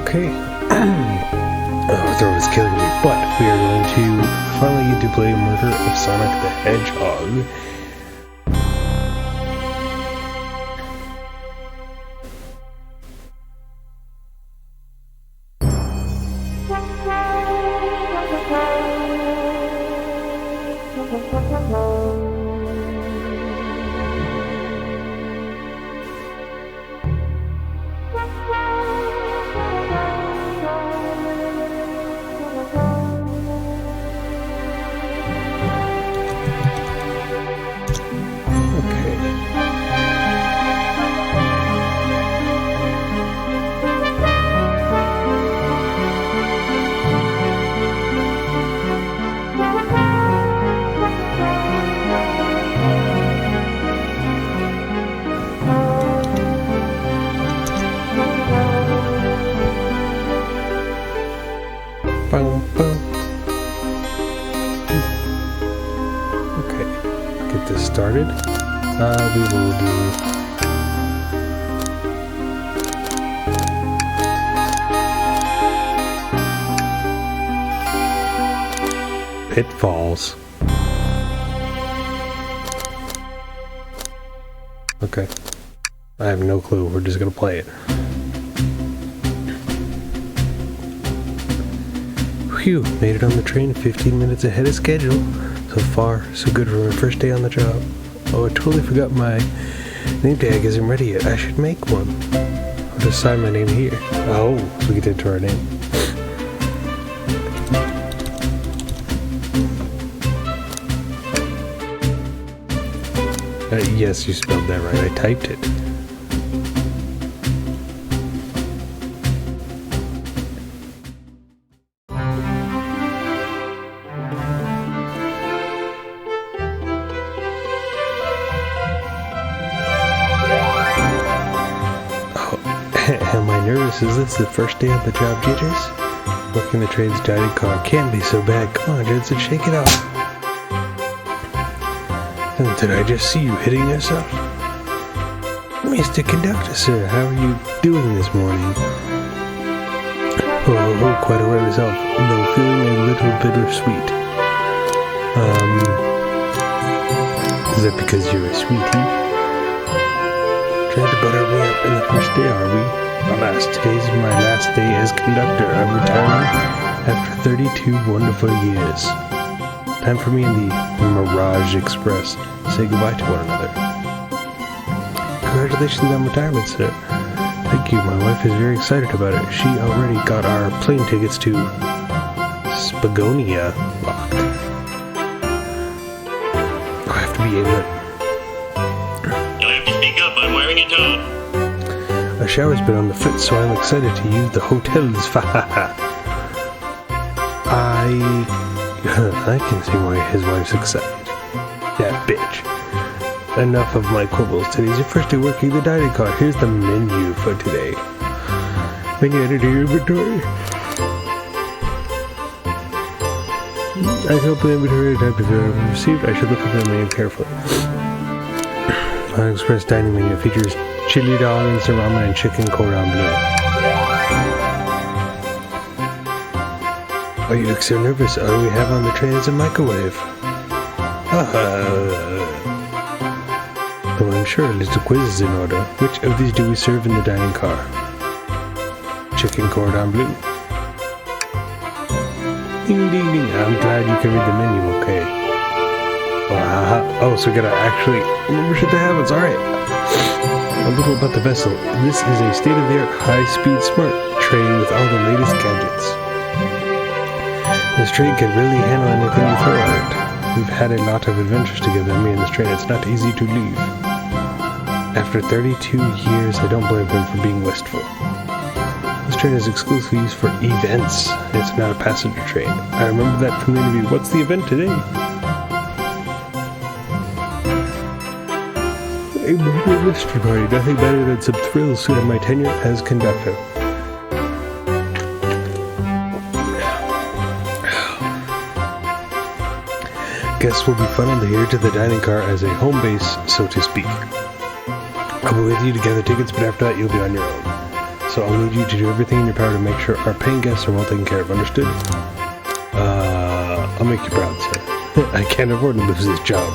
Okay. Throw is killing me, but we are going to finally get to play Murder of Sonic the Hedgehog. Okay, get this started. We will do Pitfalls. Okay, I have no clue. We're just gonna play it. Phew, made it on the train 15 minutes ahead of schedule. So far, so good for my first day on the job. Oh, I totally forgot my name tag isn't ready yet. I should make one. I'll just sign my name here. Oh, so we get to enter our name. Yes, you spelled that right. I typed it. Am I nervous? Is this the first day of the job jitters? Working the train's guided car can't be so bad. Come on, Jensen, shake it off. And did I just see you hitting yourself? Mr. Conductor, sir, how are you doing this morning? Oh, quite aware myself, though feeling a little bittersweet. Is that because you're a sweetie? Trying to butter me up in the first day, are we? Alas, today's my last day as conductor. I'm retiring after 32 wonderful years. Time for me and the Mirage Express to say goodbye to one another. Congratulations on retirement, sir. Thank you. My wife is very excited about it. She already got our plane tickets to Spagonia locked. I have to be able to... You'll have to speak up. I'm wearing a towel. A shower's been on the fritz, so I'm excited to use the hotel's I can see why his wife's excited. That bitch. Enough of my quibbles. Today's your first day working the dining car. Here's the menu for today. Menu editor inventory. I can open the inventory at a time to received. I should look up the menu carefully. Our express dining menu features chili dog and ramen and chicken cordon bleu. Why you look so nervous? All we have on the train is a microwave. Though I'm sure a little quiz is in order. Which of these do we serve in the dining car? Chicken cordon bleu. Ding ding ding. I'm glad you can read the menu, okay. Oh, so we gotta actually remember shit to habits, alright. A little about the vessel. This is a state-of-the-art, high-speed smart train with all the latest gadgets. This train can really handle anything you throw at it. We've had a lot of adventures together, me and this train. It's not easy to leave. After 32 years, I don't blame him for being wistful. This train is exclusively used for events. It's not a passenger train. I remember that from the interview. What's the event today? A murder mystery party. Nothing better than some thrills to my tenure as conductor. Guests will be funneled here to the dining car as a home base, so to speak. I'll be with you to gather tickets, but after that you'll be on your own. So Also, I'll need you to do everything in your power to make sure our paying guests are well taken care of. Understood? I'll make you proud, sir. I can't afford to lose this job.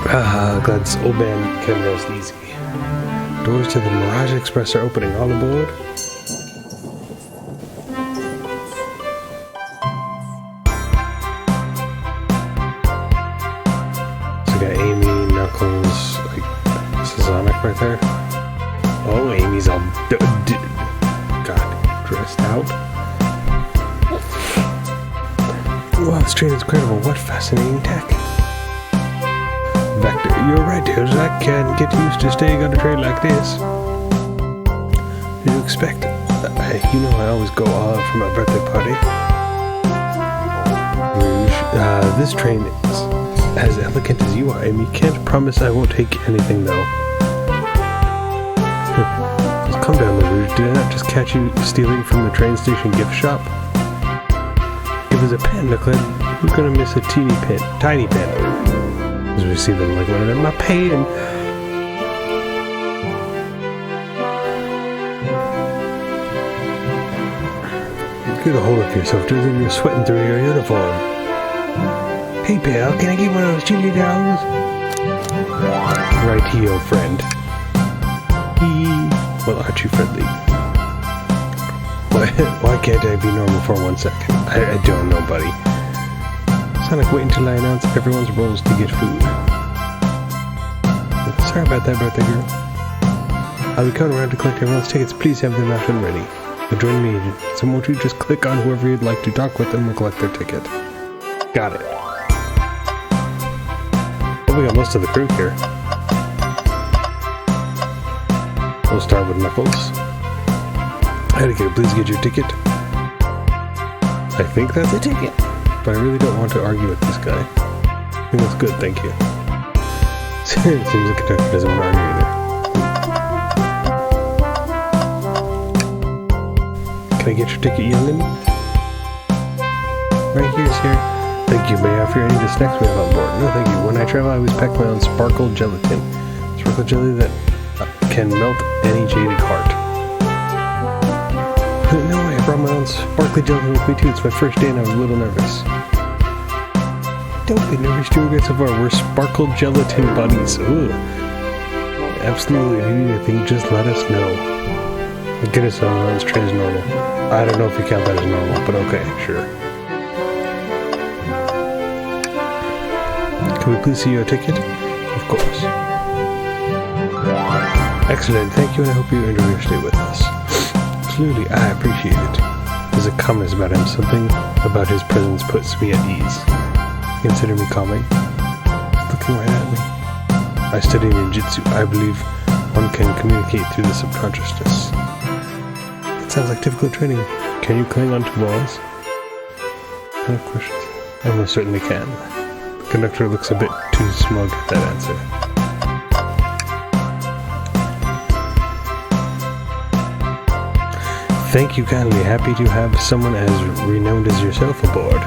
Glad this old man can rest easy. Doors to the Mirage Express are opening. All aboard? So we got Amy, Knuckles, like Sonic right there. Oh, Amy's all dressed out. Wow, this train is incredible. What fascinating tech. Vector, you're right, Tails. I can't get used to staying on a train like this. Did you expect? You know I always go all out for my birthday party. Rouge, this train is as elegant as you are, Amy. Can't promise I won't take anything, though. Calm down, Rouge. Did I not just catch you stealing from the train station gift shop? It was a pen, Nicklin. Who's gonna miss a tiny pen? As we see them like, what my pen? Get a hold of yourself, Jason. You're sweating through your uniform. Hey, pal, can I get one of those chili dogs? Right-o, friend. Well, aren't you friendly? Why can't I be normal for 1 second? I don't know, buddy. Sonic, wait until I announce everyone's roles to get food. Sorry about that, birthday girl. I'll be coming around to collect everyone's tickets. Please have them out and ready. But join me, so won't you just click on whoever you'd like to talk with and we'll collect their ticket. Got it. Well, we got most of the crew here. We'll start with Knuckles. Etiquette, please get your ticket. I think that's a ticket. But I really don't want to argue with this guy. I think that's good, thank you. Seems the conductor doesn't want to argue either. Can I get your ticket, youngin? Right here, sir. Thank you. May I offer you any of the snacks we have on board? No, thank you. When I travel, I always pack my own sparkle gelatin. Sparkle jelly that can melt any jaded heart. No way, I brought my own sparkly gelatin with me too. It's my first day and I'm a little nervous. Don't be nervous, you guys so far. We're sparkle gelatin buddies. Ooh. Absolutely, if you need anything, just let us know. Goodness, this train is normal. I don't know if you count that as normal, but okay, sure. Can we please see your ticket? Of course. Excellent, thank you, and I hope you enjoy your stay with us. Absolutely, I appreciate it. There's a calmness about him. Something about his presence puts me at ease. Consider me calming. He's looking right at me. I study ninjutsu. I believe one can communicate through the subconsciousness. It sounds like difficult training. Can you cling onto walls? No questions. I most certainly can. The conductor looks a bit too smug at that answer. Thank you kindly. Happy to have someone as renowned as yourself aboard.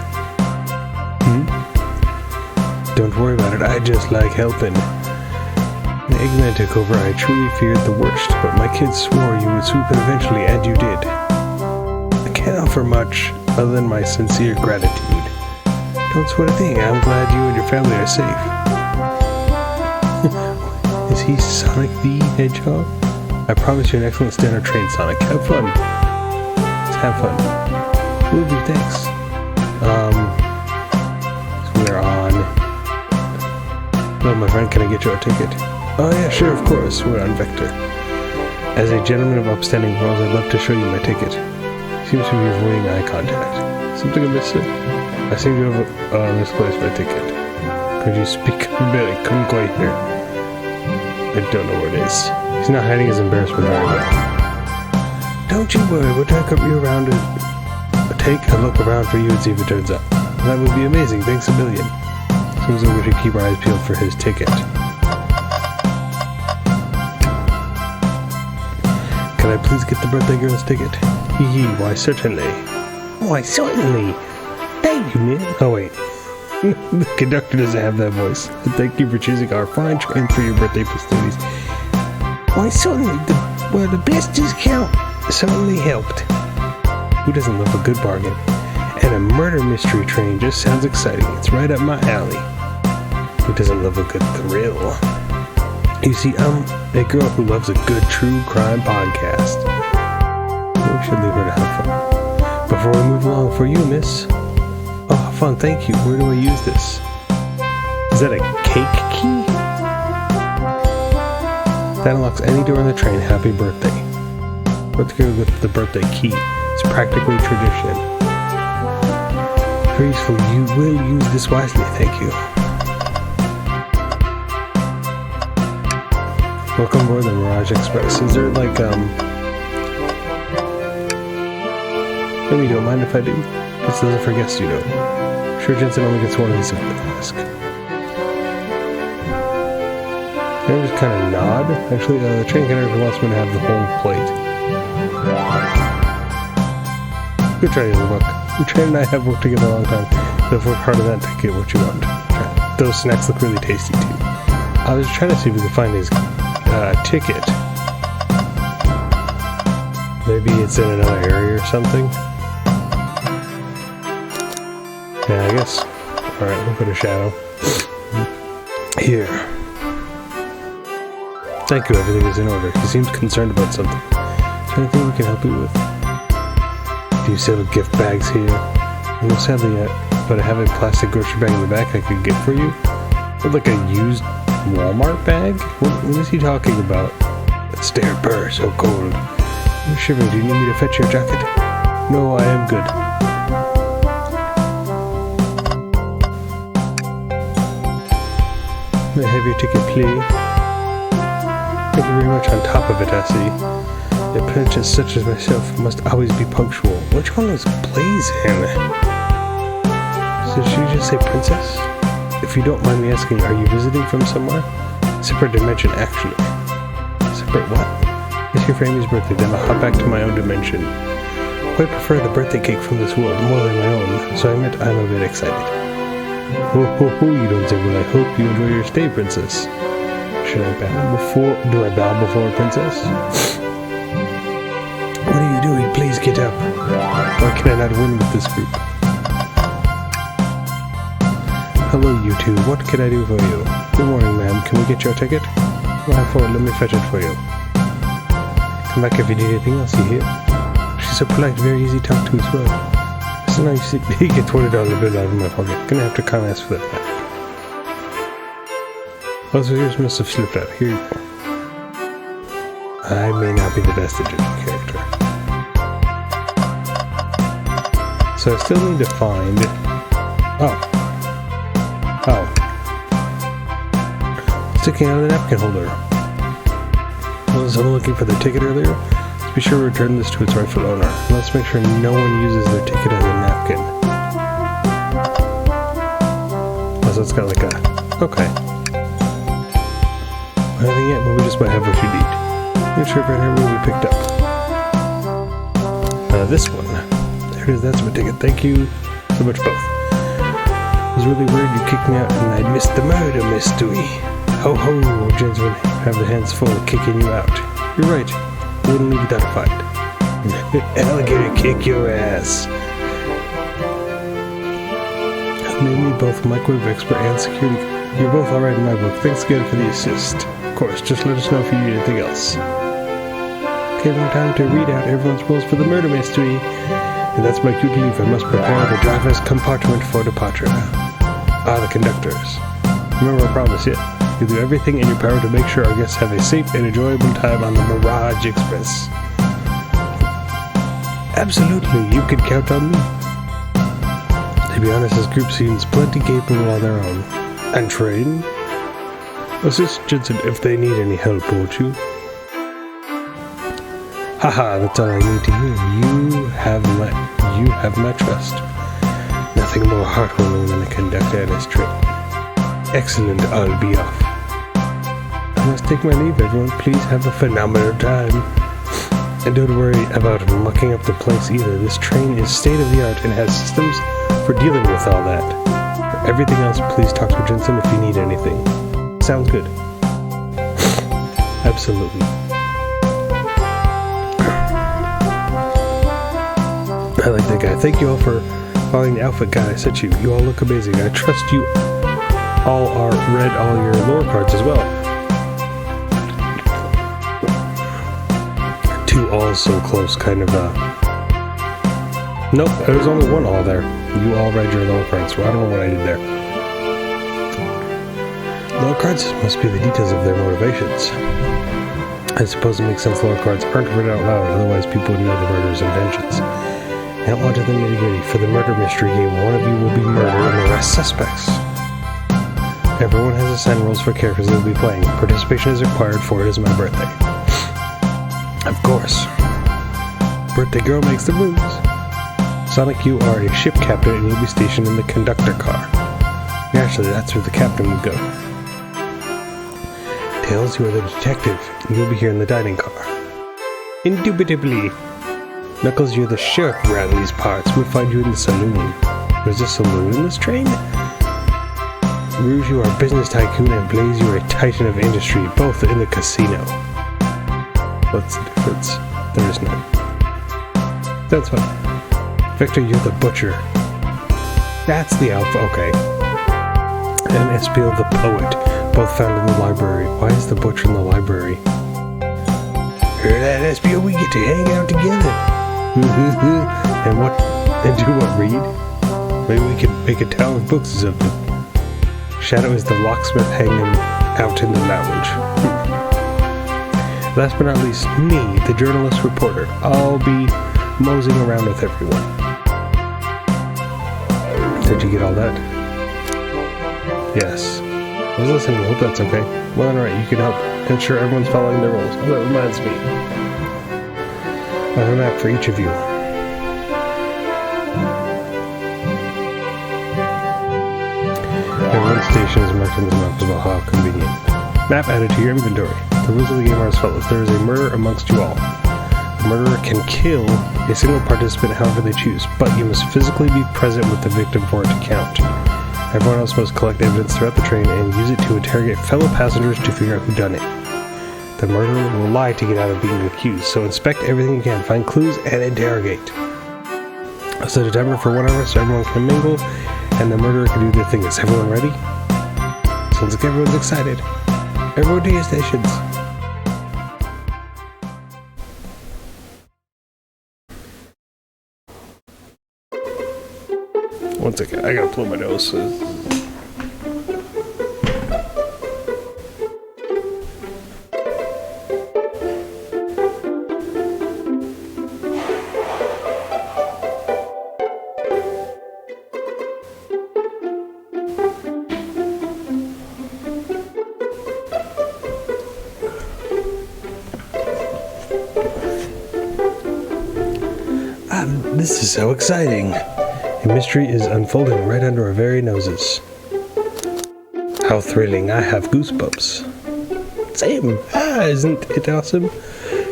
Don't worry about it. I just like helping. When Eggman took over, I truly feared the worst, but my kids swore you would swoop in eventually, and you did. I can't offer much other than my sincere gratitude. Don't sweat a thing. I'm glad you and your family are safe. Is he Sonic the Hedgehog? I promise you an excellent stay on our train, Sonic. Have fun. Have fun. Will do, thanks. So we're on. Well, my friend, can I get you a ticket? Oh yeah, sure, of course. We're on Vector. As a gentleman of upstanding morals, I'd love to show you my ticket. Seems to be avoiding eye contact. Something amiss, sir? I seem to have misplaced my ticket. Could you speak a bit? I couldn't quite hear. I don't know where it is. He's not hiding his embarrassment very well. Don't you worry, we'll take a look around for you and see if it turns up. That would be amazing, thanks a million. Seems like we should keep our eyes peeled for his ticket. Can I please get the birthday girl's ticket? Hee, why certainly. Why certainly. Thank you, man. Oh wait. The conductor doesn't have that voice. Thank you for choosing our fine train for your birthday festivities. Why certainly. Well, the best discount certainly helped. Who doesn't love a good bargain? And a murder mystery train just sounds exciting. It's right up my alley. Who doesn't love a good thrill? You see, I'm a girl who loves a good true crime podcast. We should leave her to have fun. Before we move along, for you, miss. Oh, fun, thank you. Where do I use this? Is that a cake key? That unlocks any door in the train. Happy birthday. Let's go with the birthday key. It's practically tradition. Graceful, you will use this wisely, thank you. Welcome aboard the Mirage Express. Is there like, maybe you don't mind if I do? This doesn't for guests, you know. Sure, Jensen only gets one of these if they ask. Can I just kind of nod? Actually, the train conductor wants me to have the whole plate. Good try, young buck. The train and I have worked together a long time. I've worked hard on that to get what you want. Those snacks look really tasty, too. I was trying to see if we could find his ticket. Maybe it's in another area or something. Yeah, I guess. Alright, we'll put a shadow. Here. Thank you, everything is in order. He seems concerned about something. Is there anything we can help you with? Do you sell gift bags here? No, sadly yet, but I have a plastic grocery bag in the back I could get for you. Or like a used Walmart bag? What is he talking about? That stare burr, so cold. I'm shivering. Do you need me to fetch your jacket? No, I am good. May I have your ticket, please? Thank you very much. On top of it, I see. A princess such as myself must always be punctual. Which one was blazing? So should you just say princess? If you don't mind me asking, are you visiting from somewhere? Separate dimension, actually. Separate what? It's here for Amy's birthday, then I'll hop back to my own dimension. Quite prefer the birthday cake from this world more than my own, so I admit I'm a bit excited. Ho ho ho, you don't say, well I hope you enjoy your stay, princess. Should I bow before? Do I bow before a princess? What are you doing? Please get up. Why can I not win with this group? Hello, you two. What can I do for you? Good morning, ma'am. Can we get your ticket? Why for it? Let me fetch it for you. Come back if you need anything else, you hear? She's so polite, very easy to talk to as well. So now you see, he gets $20 bill out of my pocket. Gonna have to kind of ask for that back. Oh, so yours must have slipped out. Here you go. I may not be the best at judging character. So I still need to find... Oh. Sticking out of the napkin holder. Was someone looking for their ticket earlier? Let's be sure to return this to its rightful owner. Let's make sure no one uses their ticket as a napkin. Oh, so it's got like a... Okay. Nothing yet, but we just might have what you need. Make sure right here will be picked up. This one. There it is, that's my ticket. Thank you so much, both. I was really worried you kicked me out and I'd missed the murder mystery. Ho ho, gentlemen, have the hands full of kicking you out. You're right, wouldn't leave without a fight. Alligator kick your ass. Made me both microwave expert and security guard. You're both alright in my book. Thanks again for the assist. Of course, just let us know if you need anything else. Okay, now time to read out everyone's roles for the murder mystery. And that's my cue to leave. I must prepare the driver's compartment for departure. The conductors. Remember our promise, yeah? You'll do everything in your power to make sure our guests have a safe and enjoyable time on the Mirage Express. Absolutely, you can count on me. To be honest, this group seems plenty capable on their own. And trained. Assist Jensen if they need any help, won't you? Haha, that's all I need to hear. You have my trust. Nothing more heartwarming than a conductor and his train. Excellent, I'll be off. I must take my leave, everyone. Please have a phenomenal time. And don't worry about mucking up the place either. This train is state-of-the-art and has systems for dealing with all that. For everything else, please talk to Jensen if you need anything. Sounds good. Absolutely. I like that guy. Thank you all for following the outfit guide I sent you. You all look amazing. I trust you all read all your lore cards as well. Two alls so close, kind of Nope, there's only one all there. You all read your lore cards, so I don't know what I did there. Lore cards must be the details of their motivations. I suppose it makes sense lore cards aren't written out loud, otherwise people would know the murderer's intentions. Now on to the nitty-gritty. For the murder mystery game, one of you will be murdered and the rest suspects. Everyone has assigned roles for characters they will be playing. Participation is required, for it is my birthday. Of course. Birthday girl makes the moves. Sonic, you are a ship captain and you'll be stationed in the conductor car. Naturally, that's where the captain would go. Tails, you are the detective, and you'll be here in the dining car. Indubitably. Knuckles, you're the sheriff around these parts. We'll find you in the saloon. There's a saloon in this train? Rouge, you are a business tycoon, and Blaze, you are a titan of industry, both in the casino. What's the difference? There is none. That's fine. Victor, you're the butcher. That's the alpha, okay. And Espiel, the poet, both found in the library. Why is the butcher in the library? Hear that, Espiel? We get to hang out together. And do what, read? Maybe we could make a tower of books or something. Shadow is the locksmith hanging out in the lounge. Last but not least, me, the journalist reporter. I'll be moseying around with everyone. Did you get all that? Yes. I was listening. I hope that's okay. Well, alright, you can help ensure everyone's following their rules. Oh, that reminds me. I have a map for each of you. Everyone's station is marked on this map as well. How convenient. Map added to your inventory. The rules of the game are as follows. There is a murder amongst you all. The murderer can kill a single participant however they choose, but you must physically be present with the victim for it to count. Everyone else must collect evidence throughout the train and use it to interrogate fellow passengers to figure out who done it. The murderer will lie to get out of being accused, so inspect everything you can, find clues, and interrogate. I'll set a timer for 1 hour so everyone can mingle, and the murderer can do their thing. Is everyone ready? Sounds like everyone's excited. Everyone to your stations. One second, I gotta blow my nose. This is so exciting. A mystery is unfolding right under our very noses. How thrilling. I have goosebumps. Same. Isn't it awesome?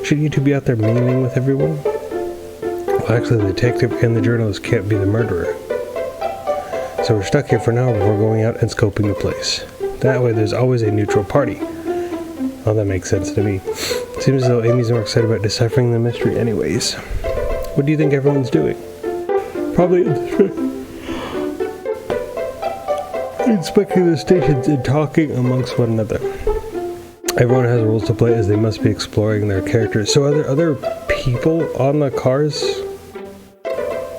Shouldn't you two be out there mingling with everyone? Well, actually, the detective and the journalist can't be the murderer. So we're stuck here for now before going out and scoping the place. That way there's always a neutral party. Well, that makes sense to me. Seems as though Amy's more excited about deciphering the mystery anyways. What do you think everyone's doing? Probably inspecting the stations and talking amongst one another. Everyone has rules to play as they must be exploring their characters. So are there other people on the cars?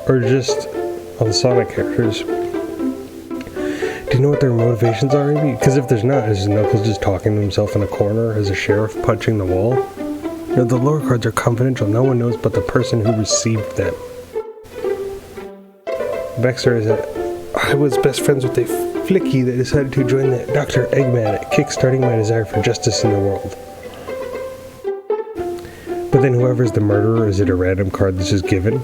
Or just on Sonic characters? Do you know what their motivations are, maybe? Because if there's not, is Knuckles just talking to himself in a corner as a sheriff punching the wall? You know, the lore cards are confidential. No one knows but the person who received them. Backstory is that I was best friends with a flicky that decided to join the Dr. Eggman, kickstarting my desire for justice in the world. But then whoever's the murderer, is it a random card that's just given?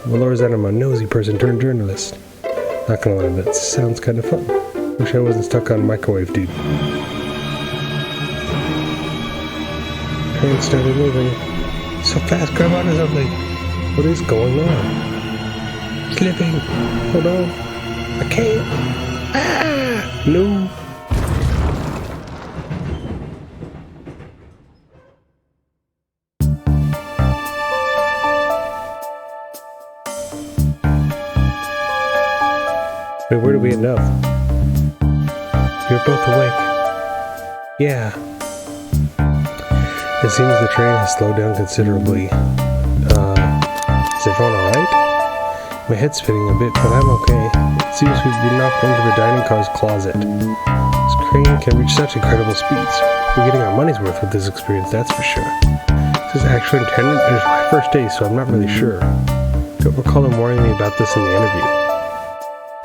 Well, or is that I'm a nosy person turned journalist? Not gonna lie, that sounds kind of fun. Wish I wasn't stuck on microwave dude. Train started moving. So fast, grab onto something. What is going on? Slipping. Hold on. I can't. Ah! No. Wait, where did we end up? You're both awake. Yeah. It seems the train has slowed down considerably. Is everyone alright? My head's spinning a bit, but I'm okay. It seems we've been knocked into the dining car's closet. This train can reach such incredible speeds. We're getting our money's worth with this experience, that's for sure. This is actually intended. It was my first day, so I'm not really sure. Don't recall him warning me about this in the interview.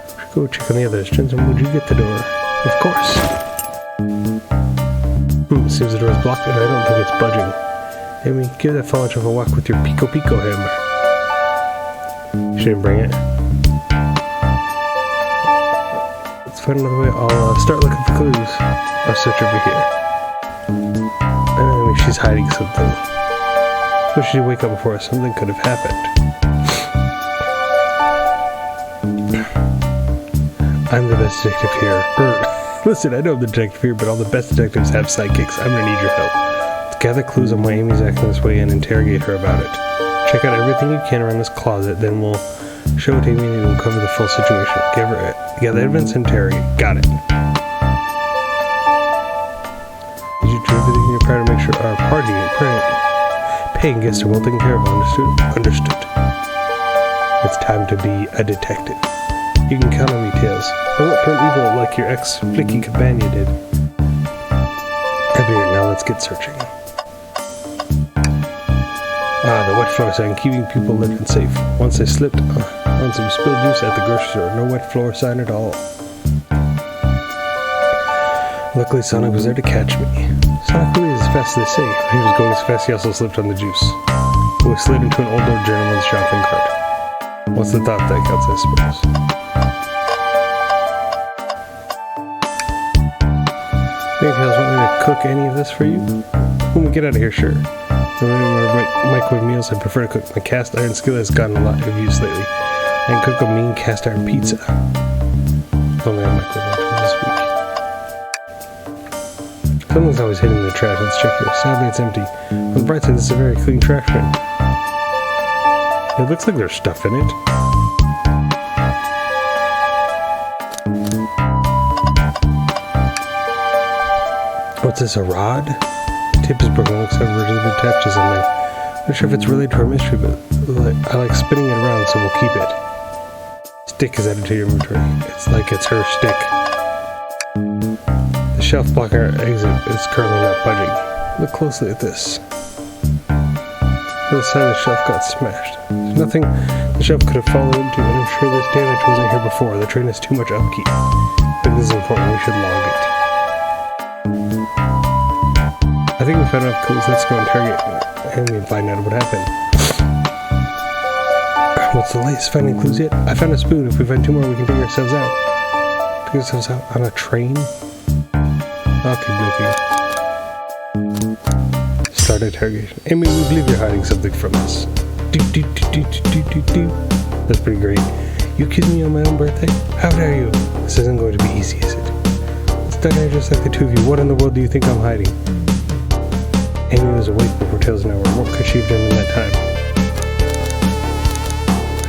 We should go check on the others. Jensen, would you get the door? Of course. Seems the door is blocked and I don't think it's budging. Amy, give that fallen shelf a whack with your Pico Pico hammer. You shouldn't bring it. Let's find another way. I'll start looking for clues. I'll search over here. Maybe she's hiding something. So she did wake up before us. Something could have happened. I'm the best detective here. Listen, I know I'm the detective here, but all the best detectives have sidekicks. I'm gonna need your help. Let's gather clues on why Amy's acting this way and interrogate her about it. Check out everything you can around this closet, then we'll show it to Amy and uncover the full situation. Gather evidence and interrogate. Got it. Did you do everything in your power to make sure our paying guests are well taken care of? Understood. It's time to be a detective. You can count on me, Tails. I won't turn evil like your ex-flicky companion did. Now let's get searching. The wet floor sign, keeping people lit and safe. Once I slipped on some spilled juice at the grocery store. No wet floor sign at all. Luckily, Sonic was there to catch me. Sonic really is as fast as they say. If he was going as fast, he also slipped on the juice. We slid into an older gentleman's shopping cart. What's the thought that counts, I suppose? Think Tails want me to cook any of this for you? When we get out of here, sure. When I microwave meals, I prefer to cook. My cast iron skillet has gotten a lot of use lately. I can cook a mean cast iron pizza. Only on microwave this week. Something's always hidden in the trash. Let's check here. Sadly, it's empty. On the bright side, this is a very clean trash bin. It looks like there's stuff in it. What's this, a rod? The tip is broken. It looks like it attached to something. I'm not sure if it's related to our mystery, but I like spinning it around, so we'll keep it. Stick is added to your inventory. It's like it's her stick. The shelf blocking our exit is currently not budging. Look closely at this. The other side of the shelf got smashed. There's nothing the shelf could have fallen into, and I'm sure this damage wasn't here before. The train has too much upkeep. But this is important. We should log it. I think we found enough clues. Let's go interrogate and find out what happened. What's the latest? Finding clues yet? I found a spoon. If we find two more, we can take ourselves out. Take ourselves out on a train? Okay, looking. Start interrogation. Amy, we believe you're hiding something from us. That's pretty great. You kidding me on my own birthday? How dare you? This isn't going to be easy, is it? It's done here just like the two of you. What in the world do you think I'm hiding? Amy was awake before Tails and I were. What could she have done in that time?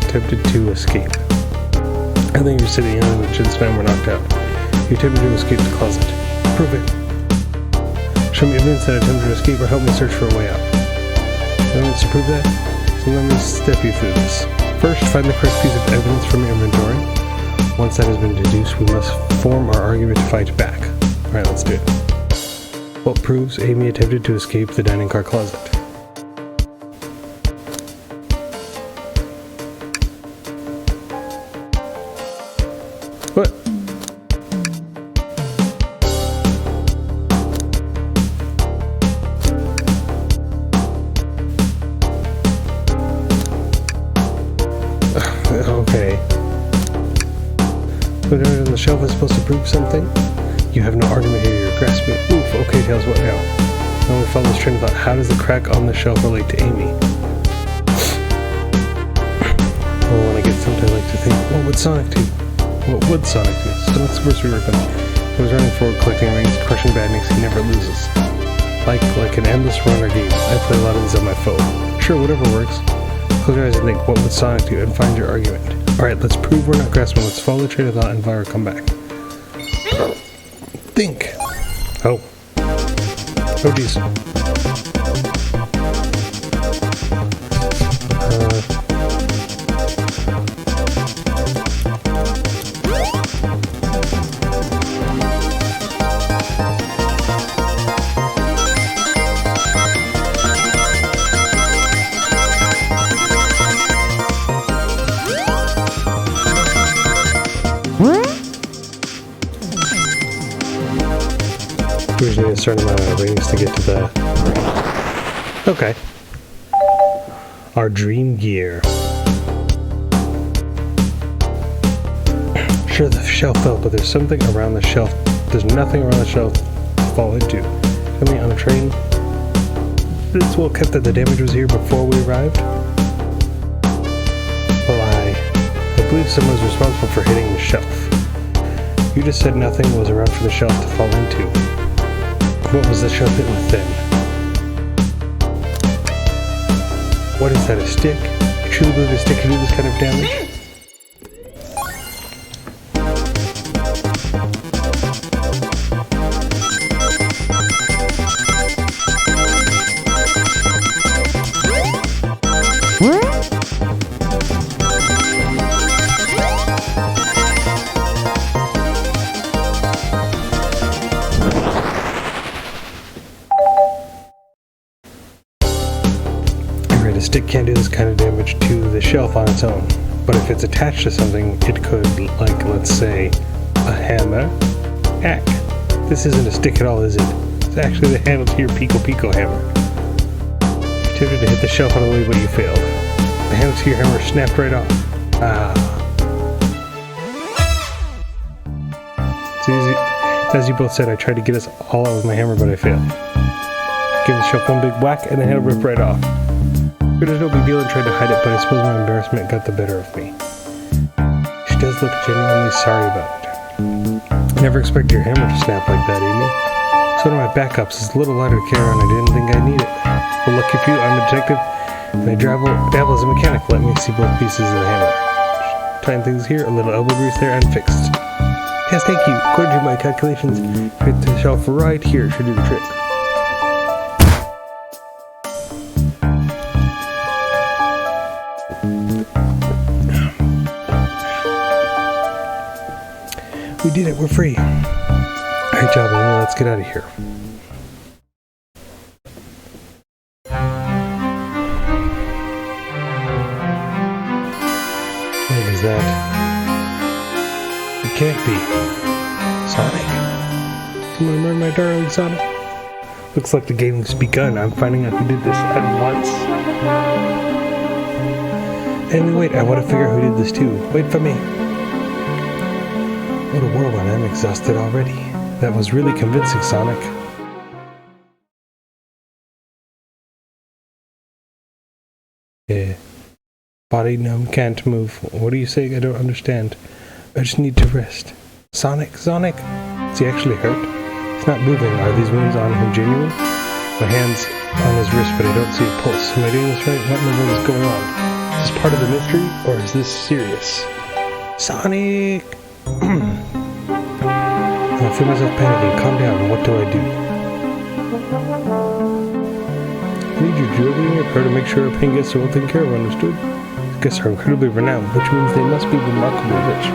Attempted to escape. I think you're sitting in when Jensen and I were knocked out. You attempted to escape the closet. Prove it. Show me evidence that I attempted to escape or help me search for a way out. Evidence to prove that? So let me step you through this. First, find the correct piece of evidence from your inventory. Once that has been deduced, we must form our argument to fight back. Alright, let's do it. What proves Amy attempted to escape the dining car closet? What? Okay. Whatever on the shelf is supposed to prove something? You have no argument here, you're grasping. Oof, okay, Tails, what now? Now we follow this train of thought. How does the crack on the shelf relate to Amy? Well, when I get something, I like to think, what would Sonic do? What would Sonic do? Sonic's supposed to be working. He was running forward, collecting rings, crushing badniks, he never loses. Like an endless runner game. I play a lot of these on my phone. Sure, whatever works. Close your eyes and think, what would Sonic do? And find your argument. Alright, let's prove we're not grasping. Let's follow the train of thought and Vira come back. Think. Oh. Oh, geez. We just need a certain amount of rings to get to the... Okay. Our dream gear. Sure, the shelf fell, but there's something around the shelf. There's nothing around the shelf to fall into. Coming on a train. It's well kept that the damage was here before we arrived. Well, I believe someone was responsible for hitting the shelf. You just said nothing was around for the shelf to fall into. What was the shelf hit with then? What is that, a stick? You truly believe a stick can do this kind of damage? A stick can't do this kind of damage to the shelf on its own, but if it's attached to something, it could, like, let's say, a hammer. Heck, this isn't a stick at all, is it? It's actually the handle to your Pico Pico hammer. You attempted to hit the shelf out of the way, but you failed. The handle to your hammer snapped right off. Ah. It's easy. As you both said, I tried to get us all out with my hammer, but I failed. Give the shelf one big whack, and the handle ripped right off. It was no big deal and tried to hide it, but I suppose my embarrassment got the better of me. She does look genuinely sorry about it. I never expected your hammer to snap like that, Amy. It's one of my backups. It's a little lighter to carry on. I didn't think I'd need it. Well, lucky for you, I'm a detective, and I dabble as a mechanic. Let me see both pieces of the hammer. Tighten things here, a little elbow grease there, and fixed. Yes, thank you. According to my calculations, fit the shelf right here should do the trick. We did it, we're free. Great job, Amy, let's get out of here. What is that? It can't be. Sonic? Someone murdered my darling Sonic? Looks like the game's begun. I'm finding out who did this at once. Amy, wait, I want to figure out who did this too. Wait for me. What a whirlwind, I'm exhausted already. That was really convincing, Sonic. Yeah. Body numb, can't move. What are you saying? I don't understand. I just need to rest. Sonic? Is he actually hurt? He's not moving. Are these wounds on him genuine? My hand's on his wrist, but I don't see a pulse. Am I doing this right? What in the world is going on? Is this part of the mystery, or is this serious? Sonic! I feel myself panicking. Calm down. What do I do? I need your jewelry in your car to make sure our pain gets well taken care of, understood? I guess are incredibly renowned, which means they must be remarkably rich.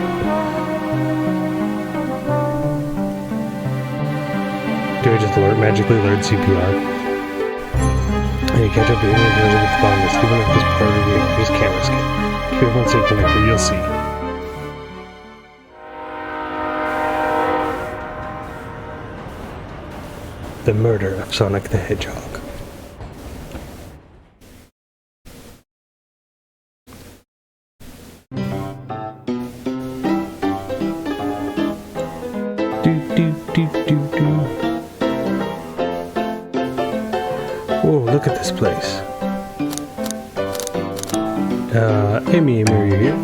Do I just magically learn CPR? And you catch up to anyone who has any fondness, even if this part of the game, I just can't risk it. Keep everyone safe connected, you'll see. The murder of Sonic the Hedgehog. Whoa, look at this place. Amy, are you here?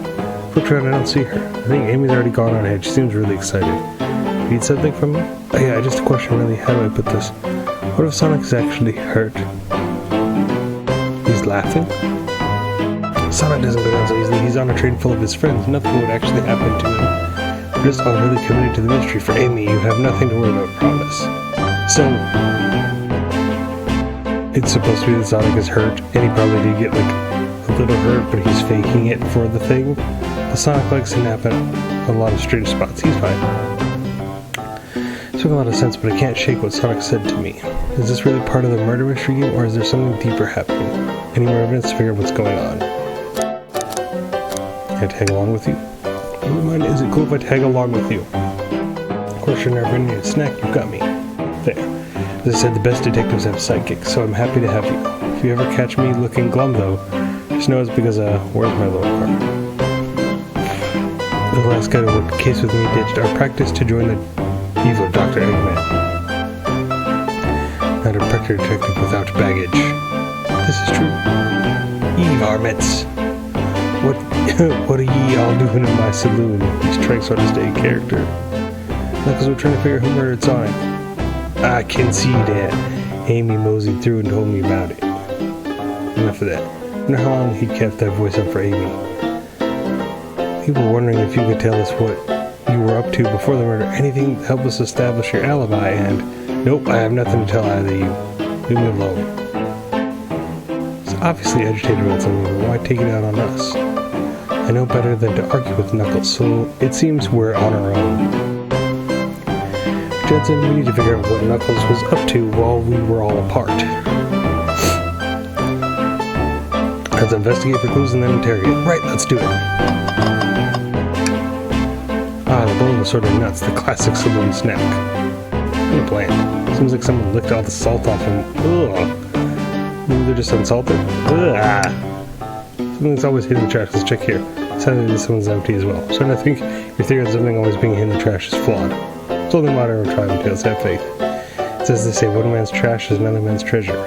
Look around, I don't see her. I think Amy's already gone on ahead. She seems really excited. Need something from me? Oh yeah, just a question really. How do I put this? What if Sonic's actually hurt? He's laughing? Sonic doesn't go down so easily. He's on a train full of his friends. Nothing would actually happen to him. We're just all really committed to the mystery. For Amy, you have nothing to worry about, promise. So, it's supposed to be that Sonic is hurt, and he probably did get, like, a little hurt, but he's faking it for the thing. But Sonic likes to nap at a lot of strange spots. He's fine. This makes a lot of sense, but I can't shake what Sonic said to me. Is this really part of the murder mystery game, or is there something deeper happening? Any more evidence to figure out what's going on? Can I tag along with you? Never mind, is it cool if I tag along with you? Of course, you're never need a snack, you got me. There. As I said, the best detectives have sidekicks, so I'm happy to have you. If you ever catch me looking glum, though, just know it's because, where's my little car? The last guy to work the case with me ditched our practice to join the evil Dr. Eggman. Not a practice detective without baggage. This is true. Ye varmints. What are ye all doing in my saloon? He's trying sort of stay in character. Knuckles, we're trying to figure out who murdered Sonic. I can see that. Amy moseyed through and told me about it. Enough of that. I wonder how long he kept that voice up for Amy. We were wondering if you could tell us what you were up to before the murder. Anything to help us establish your alibi, and nope, I have nothing to tell either of you. Leave me alone. He's obviously agitated about something, but why take it out on us? I know better than to argue with Knuckles, so it seems we're on our own. Jensen, we need to figure out what Knuckles was up to while we were all apart. Let's investigate for clues and then interrogate. Right, let's do it. Ah, the bone was sort of nuts, the classic saloon snack. What a plan. Seems like someone licked all the salt off him. Ugh. Maybe they're just unsalted. Ugh. Something's always hidden in the trash. Let's check here. Sadly, this one's empty as well. So I think your theory on something always being hidden in the trash is flawed. It's only modern or tribal tales. Have faith. It's as they say, one man's trash is another man's treasure.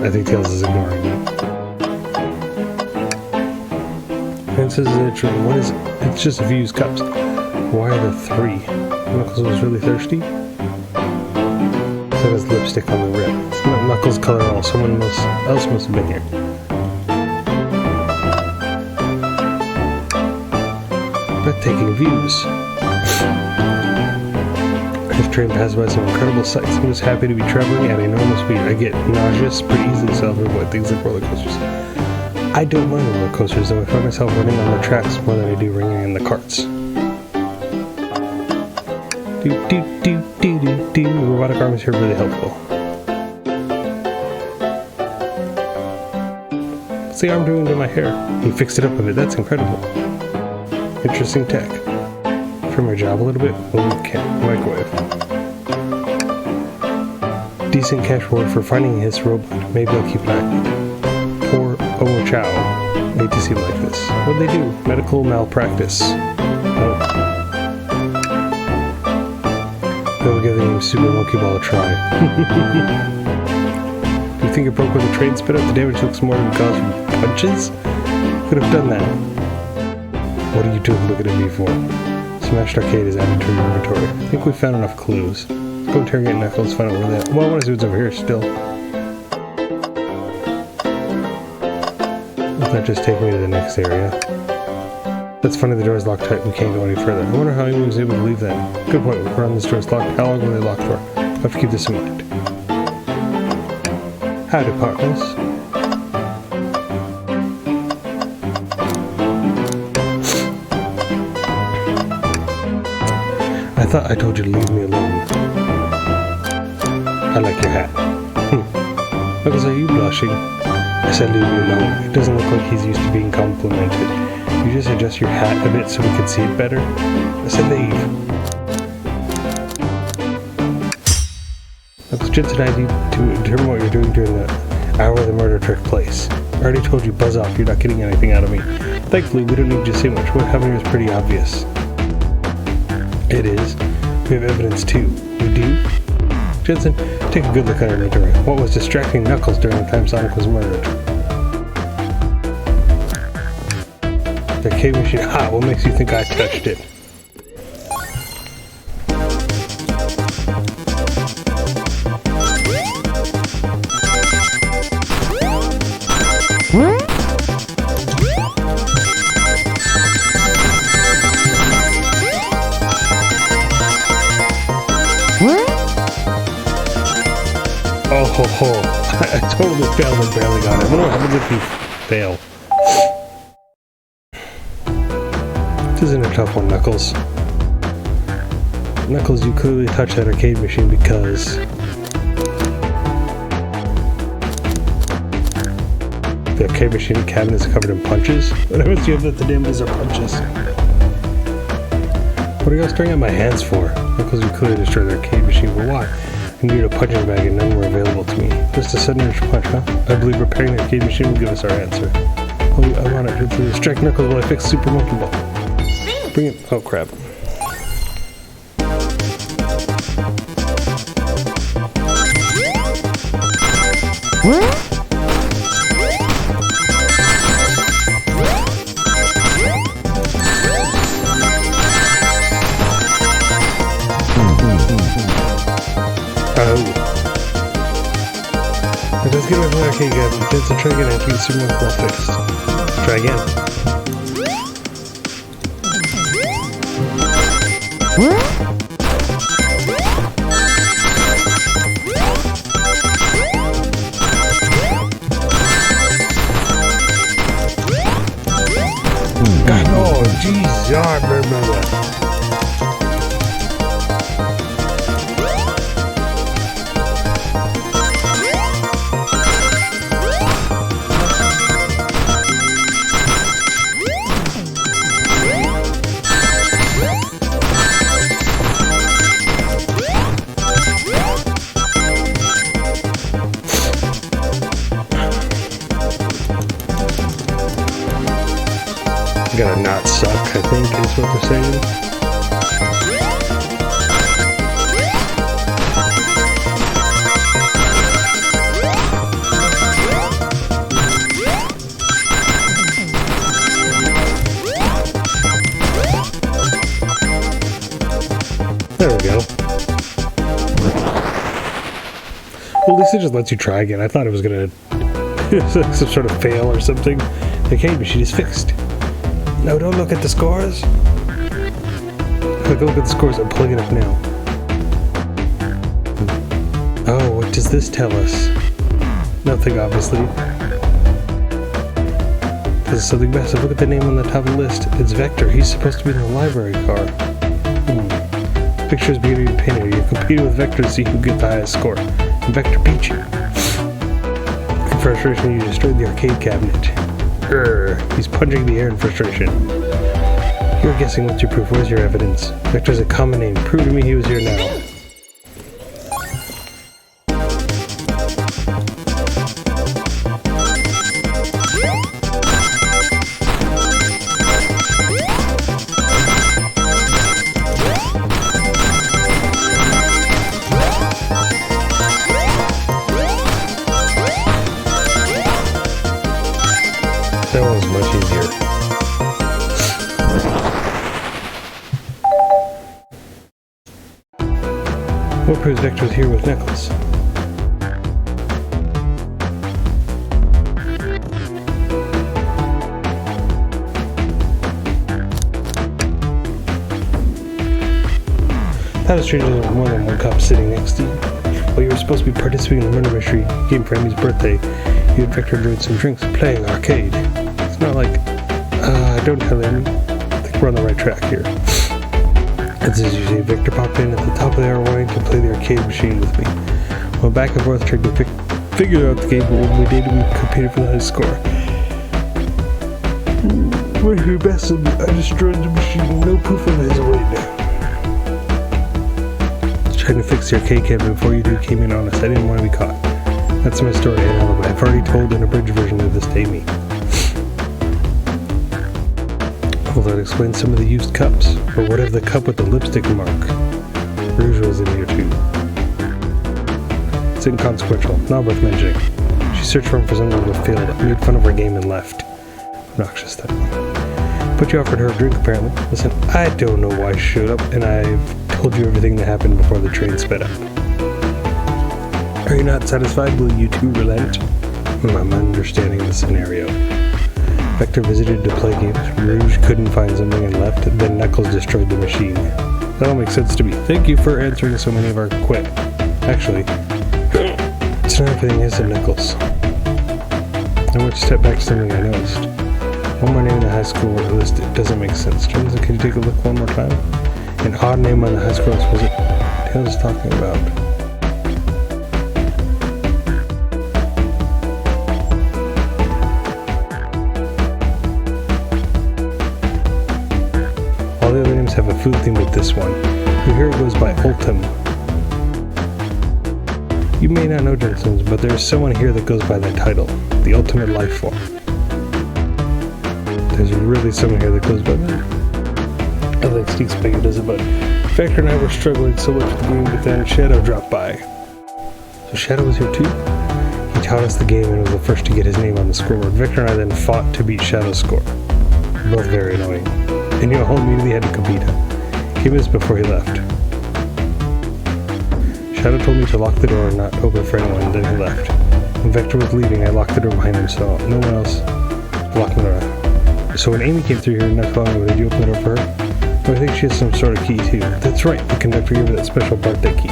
I think Tails is ignoring me. And says literally, what is it? It's just a few used cups. Why are there 3? Knuckles was really thirsty? That has lipstick on the rim. It's not Knuckles' color at all. Someone else must have been here. Breathtaking views. I've train passes by some incredible sights. I'm just happy to be traveling at enormous speed. I get nauseous pretty easily, so I'll avoid things like roller coasters. I don't mind roller coasters, though I find myself running on the tracks more than I do ringing in the carts. The robotic arm is here really helpful. What's the arm doing to my hair? He fixed it up a bit. That's incredible. Interesting tech. Trim my job a little bit. Well, we can't. Microwave. Decent cash reward for finding his robot. Maybe I'll keep an eye on it. Poor Omo Chow. Hate to see him like this. What'd they do? Medical malpractice. Oh. They'll give the name Super Monkey Ball a try. Do you think it broke when the train spit out? The damage looks more than caused from punches? Could have done that. What are you two looking at me for? Smashed Arcade is added to your inventory. I think we found enough clues. Let's go interrogate Knuckles, find out where they are. Well, I want to see what's over here still. Let's not just take me to the next area. That's funny, the door's locked tight. We can't go any further. I wonder how he was able to leave that. Good point. We're on this door's locked. How long were they locked for? I have to keep this in mind. Howdy, partners. I thought I told you to leave me alone. I like your hat. Knuckles, are you blushing? I said leave me alone. It doesn't look like he's used to being complimented. You just adjust your hat a bit so we can see it better? I said leave. Knuckles, Jensen and I need to determine what you're doing during the hour the murder took place. I already told you, buzz off, you're not getting anything out of me. Thankfully, we don't need to say much. What happened here is pretty obvious. It is. We have evidence too. We do? Jensen, take a good look at our inventory. What was distracting Knuckles during the time Sonic was murdered? The arcade machine. Ah, what makes you think I touched it? I totally failed and barely got it. What happens if you fail? This isn't a tough one, Knuckles. Knuckles, you clearly touched that arcade machine because the arcade machine cabinet is covered in punches. What happens if you have that the damages are punches? What are you all staring at my hands for? Knuckles, you clearly destroyed the arcade machine, but why? I needed a punching bag and none were available to me. Just a sudden urge to punch, huh? I believe repairing the arcade machine will give us our answer. Oh, I'm on it. Distract Knuckles while I fix Super Monkey Ball. Bring it. Oh, crap. Let's get my arcade cabinet. Let's try again after the Super Monkey Ball fixed. Try again. Oh, jeez, I remember that. Gotta not suck, I think, is what they're saying. There we go. Well, at least it just lets you try again. I thought it was gonna some sort of fail or something. The arcade machine is fixed. No, don't look at the scores. Look at the scores. I'm pulling it up now. Oh, what does this tell us? Nothing, obviously. This is something massive. Look at the name on the top of the list. It's Vector. He's supposed to be in the library car. Pictures beginning to be painted. You're competing with Vector to see who gets the highest score. And Vector beat you. In frustration, you destroyed the arcade cabinet. He's punching the air in frustration. You're guessing what's your proof. Where's your evidence? Vector's a common name. Prove to me he was here now. That one was much easier. What proves Vector was here with Knuckles? That was strange. There was more than one cop sitting next to you. While you were supposed to be participating in the murder mystery game for Amy's birthday, you and Vector enjoyed some drinks playing arcade. It's not like, don't tell Amy. I think we're on the right track here. As you say, Vector popped in at the top of the hour wanting to play the arcade machine with me. Went back and forth trying to figure out the game, but when we did, we competed for the highest score. When he bested me, I destroyed the machine. No proof of his win. Trying to fix the arcade cabinet before you two came in on us. I didn't want to be caught. That's my story, and I've already told an abridged version of this to Amy. Although it explains some of the used cups. But what of the cup with the lipstick mark? Rouge was in here too. It's inconsequential, not worth mentioning. She searched for him for something that failed, made fun of her game and left. Obnoxious, that one. But you offered her a drink, apparently. Listen, I don't know why she showed up, and I've told you everything that happened before the train sped up. Are you not satisfied? Will you two relent? I'm understanding the scenario. Vector visited to play games. Rouge couldn't find something and left. Then Knuckles destroyed the machine. That all makes sense to me. Thank you for answering so many of our Actually, It's not everything, is it, Nichols? I want to step back to something I noticed. One more name in the high school list, it doesn't make sense. Johnson, can you take a look one more time? An odd name on the high school list, was it? What was talking about? All the other names have a food theme with this one. You hear it goes by Ultim. You may not know Jensen's, but there's someone here that goes by that title, the Ultimate Life Form. There's really someone here that goes by that. I think Steve Spaghetti does it, but Vector and I were struggling so much with the game, but then Shadow dropped by. So Shadow was here too? He taught us the game and was the first to get his name on the scoreboard. Vector and I then fought to beat Shadow's score. Both very annoying. And you whole immediately had to compete. He missed before he left. Shadow told me to lock the door and not open for anyone, and then he left. When Vector was leaving, I locked the door behind him so no one else locked the door. So when Amy came through here not too long ago, did you open the door for her? Oh, I think she has some sort of key too. That's right, the conductor gave her that special birthday key.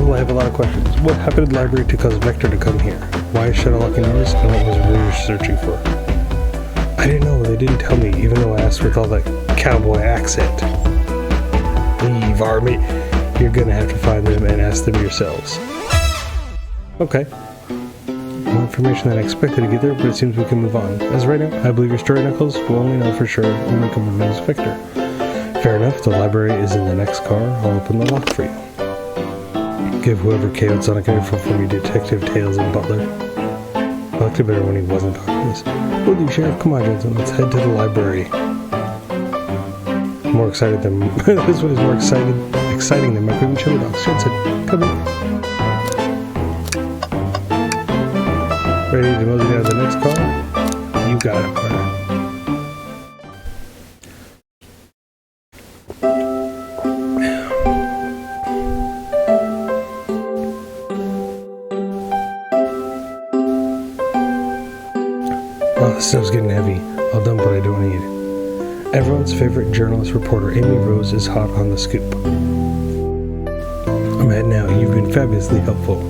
Well, I have a lot of questions. What happened in the library to cause Vector to come here? Why is Shadow locking doors? And what was Rouge searching for? I didn't know, they didn't tell me, even though I asked with all that cowboy accent. Leave, Army. You're gonna have to find them and ask them yourselves. Okay. More information than I expected to get there, but it seems we can move on. As of right now, I believe your story, Knuckles. We'll only know for sure when we come with Victor. Fair enough, the library is in the next car. I'll open the lock for you. Give whoever KO'd Sonic an info for me, Detective Tails and Butler. I liked it better when he wasn't talking to us. Will you, Sheriff? Come on, Jensen. Let's head to the library. More excited than this one is more exciting than my cream chili dogs. Jensen, come in. Ready to mosey down to the next car? You got it, partner. Oh, this stuff's getting heavy. I'll dump what I don't need. Everyone's favorite journalist reporter, Amy Rose, is hot on the scoop. I'm at now. You've been fabulously helpful.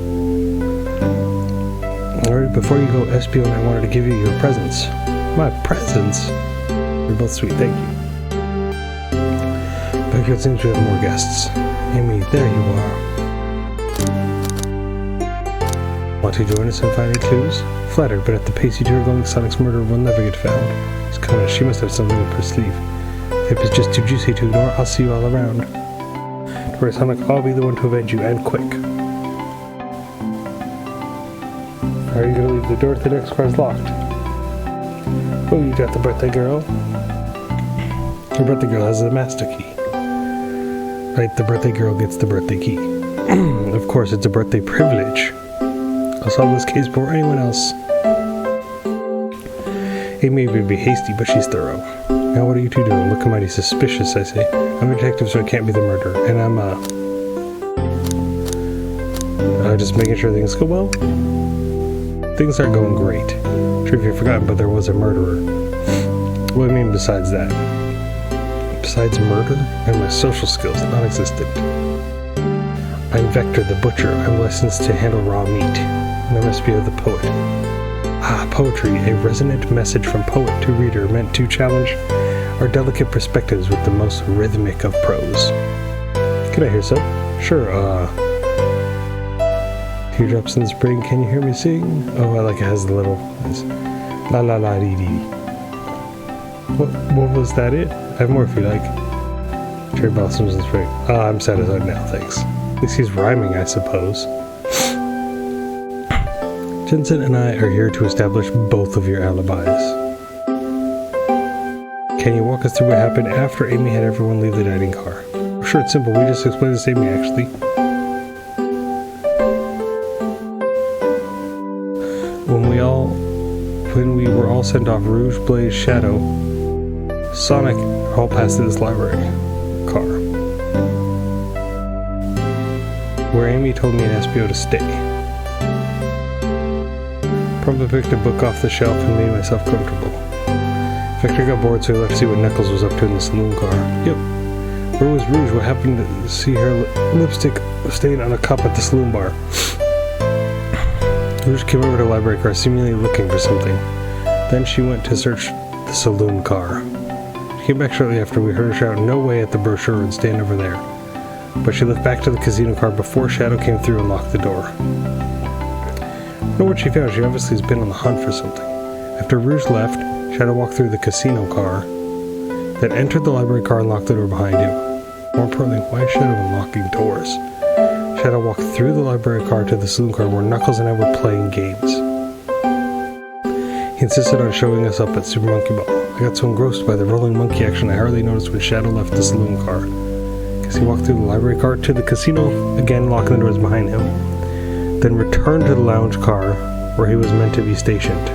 Alright, before you go, Espio and I wanted to give you your presents. My presents? You're both sweet, thank you. Back here it seems we have more guests. Amy, there you are. Want to join us in finding clues? Flattered, but at the pace you two are going, Sonic's murderer will never get found. He's coming. She must have something up her sleeve. If it's just too juicy to ignore, I'll see you all around. Don't worry, Sonic, I'll be the one to avenge you, and quick. Are you going to leave the door if the next car's locked? Oh, you got the birthday girl. Your birthday girl has the master key. Right, the birthday girl gets the birthday key. Of course, it's a birthday privilege. I'll solve this case before anyone else. Amy may be hasty, but she's thorough. Now what are you two doing? Looking mighty suspicious, I say. I'm a detective, so I can't be the murderer. And I'm, just making sure things go well. Things aren't going great. Sure if you've forgotten, but there was a murderer. What do you mean besides that? Besides murder? And my social skills, non-existent. I'm Vector the Butcher. I'm licensed to handle raw meat. And I'm Espio the Poet. Ah, poetry, a resonant message from poet to reader meant to challenge our delicate perspectives with the most rhythmic of prose. Can I hear some? Sure, Teardrops in the spring, can you hear me sing? Oh, I like it has the little la la la dee dee. What was that it? I have more if you like. Cherry blossoms in the spring. Ah, I'm satisfied now, thanks. At least he's rhyming, I suppose. Jensen and I are here to establish both of your alibis. Can you walk us through what happened after Amy had everyone leave the dining car? Sure, it's simple. We just explained this to Amy, actually. When we were all sent off, Rouge, Blaze, Shadow, Sonic all passed through this library car, where Amy told me and Espio to stay. Promptly picked a book off the shelf and made myself comfortable. Vector got bored, so he left to see what Knuckles was up to in the saloon car. Yep. Where was Rouge? What happened to see her lipstick stain on a cup at the saloon bar? Rouge came over to the library car, seemingly looking for something. Then she went to search the saloon car. She came back shortly after. We heard her shout, "No way," at the brochure and stand over there. But she left back to the casino car before Shadow came through and locked the door. I don't know what she found. She obviously has been on the hunt for something. After Rouge left, Shadow walked through the casino car, then entered the library car and locked the door behind him. More importantly, why is Shadow unlocking doors? Shadow walked through the library car to the saloon car where Knuckles and I were playing games. He insisted on showing us up at Super Monkey Ball. I got so engrossed by the rolling monkey action I hardly noticed when Shadow left the saloon car. Because he walked through the library car to the casino, again locking the doors behind him, then returned to the lounge car where he was meant to be stationed.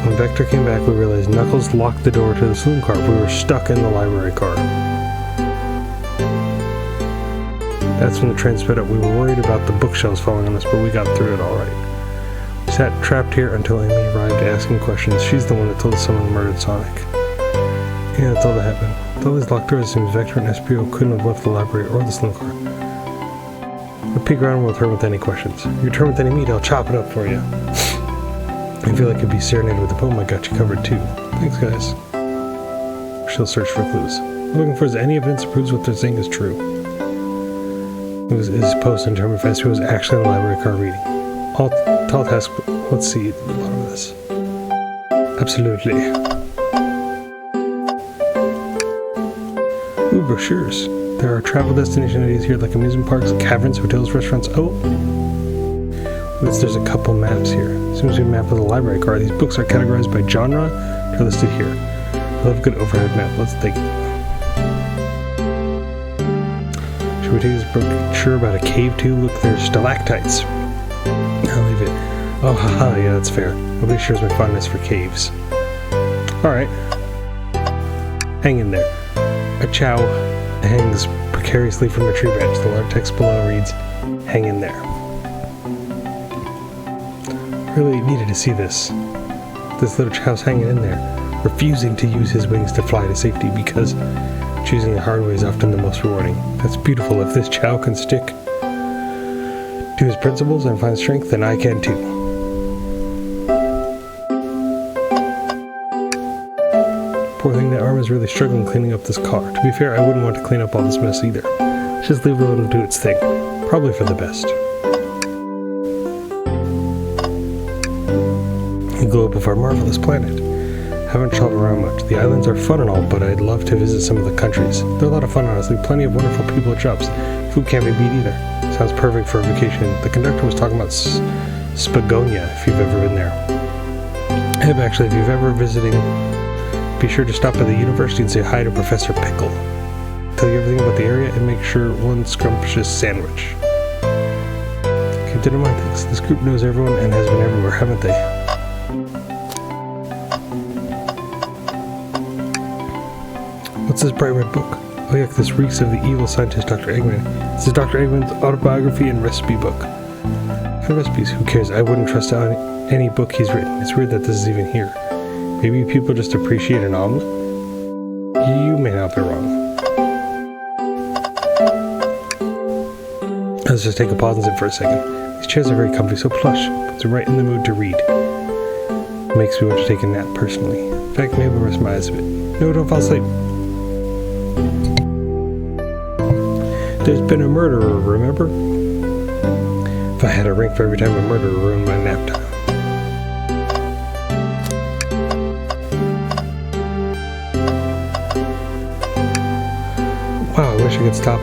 When Vector came back, we realized Knuckles locked the door to the saloon car. We were stuck in the library car. That's when the train sped up. We were worried about the bookshelves falling on us, but we got through it all right. We sat trapped here until Amy arrived asking questions. She's the one that told us someone murdered Sonic. Yeah, that's all that happened. With all these locked doors, it seems Vector and SPO couldn't have left the library or the saloon car. I'll peek around with her with any questions. If you return with any meat, I'll chop it up for you. I feel like it'd be serenaded with a poem. I got you covered too. Thanks, guys. She'll search for clues. I'm looking for is any evidence that proves what they're saying is true. It was his post and determined if SPO was actually in the library car reading. Tall task, let's see the bottom of this. Absolutely. Ooh, brochures. There are travel destination ideas here like amusement parks, caverns, hotels, restaurants. Oh! There's a couple maps here. Seems to be a map of the library car. These books are categorized by genre. They're listed here. I love a good overhead map. Let's take it. Should we take this brochure about a cave too? Look, there's stalactites. I'll leave it. Oh, haha, yeah, that's fair. Nobody shares my fondness for caves. Alright. Hang in there. A chow hangs precariously from a tree branch. The large text below reads, "Hang in there." Really needed to see this. This little chow's hanging in there, refusing to use his wings to fly to safety because choosing the hard way is often the most rewarding. That's beautiful. If this chow can stick to his principles and find strength, then I can too. Poor thing, that arm is really struggling cleaning up this car. To be fair, I wouldn't want to clean up all this mess either. Just leave it alone to do its thing. Probably for the best. The globe of our marvelous planet. Haven't traveled around much. The islands are fun and all, but I'd love to visit some of the countries. They're a lot of fun, honestly. Plenty of wonderful people at shops. Food can't be beat either. Sounds perfect for a vacation. The conductor was talking about Spagonia, if you've ever been there. I have actually. If you've ever visiting, be sure to stop by the university and say hi to Professor Pickle. Tell you everything about the area and make sure one scrumptious sandwich. Keep that in mind, thanks. This group knows everyone and has been everywhere, haven't they? What's this bright red book? Oh yeah, this reeks of the evil scientist Dr. Eggman. This is Dr. Eggman's autobiography and recipe book. For recipes, who cares? I wouldn't trust any book he's written. It's weird that this is even here. Maybe people just appreciate an omelet? You may not be wrong. Let's just take a pause and sit for a second. These chairs are very comfy, so plush. Puts me right in the mood to read. Makes me want to take a nap personally. In fact, maybe I'll rest my eyes a bit. No, don't fall asleep. There's been a murderer, remember? If I had a ring for every time a murderer ruined my nap time. Wow, I wish I could stop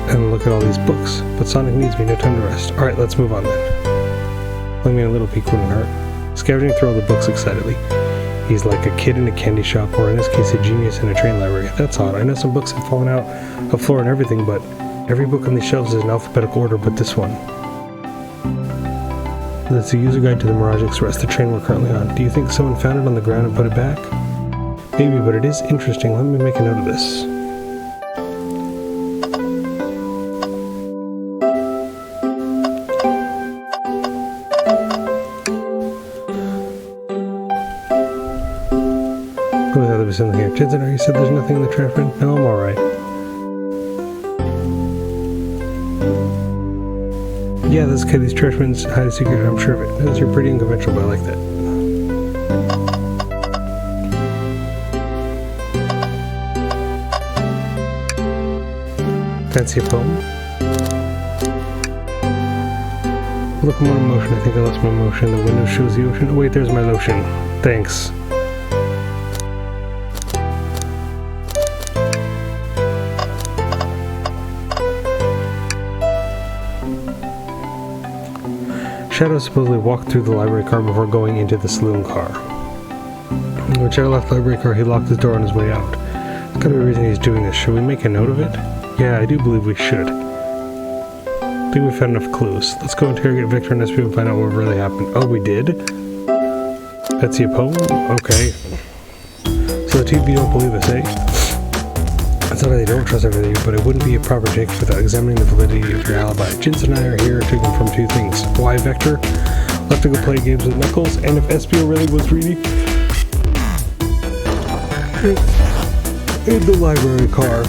and look at all these books, but Sonic needs me, no time to rest. Alright, let's move on then. Let me a little peek wouldn't hurt. Scavenging through all the books excitedly. He's like a kid in a candy shop, or in this case a genius in a train library. That's odd. I know some books have fallen out of floor and everything, but every book on these shelves is in alphabetical order but this one. That's a user guide to the Mirage Express, the train we're currently on. Do you think someone found it on the ground and put it back? Maybe, but it is interesting. Let me make a note of this. there's something here. Jensen, you said there's nothing in the trash bin? No, I'm alright. Yeah, this kid, these trash bins hide a secret, I'm sure of it. Those are pretty unconventional, but I like that. Fancy a poem? Locomotive motion. I think I lost my motion. The window shows the ocean. Oh, wait, there's my lotion. Thanks. Shadow supposedly walked through the library car before going into the saloon car. When Shadow left the library car, he locked his door on his way out. There's gotta be a reason he's doing this. Should we make a note of it? Yeah, I do believe we should. I think we found enough clues. Let's go interrogate Victor and Espio and find out what really happened. Oh, we did? Betsy a poem? Okay. So the TV don't believe us, eh? It's not that they don't trust everything, but it wouldn't be a proper take without examining the validity of your alibi. Jensen and I are here to confirm two things. Why Vector left to go play games with Knuckles, and if Espio really was reading in the library car.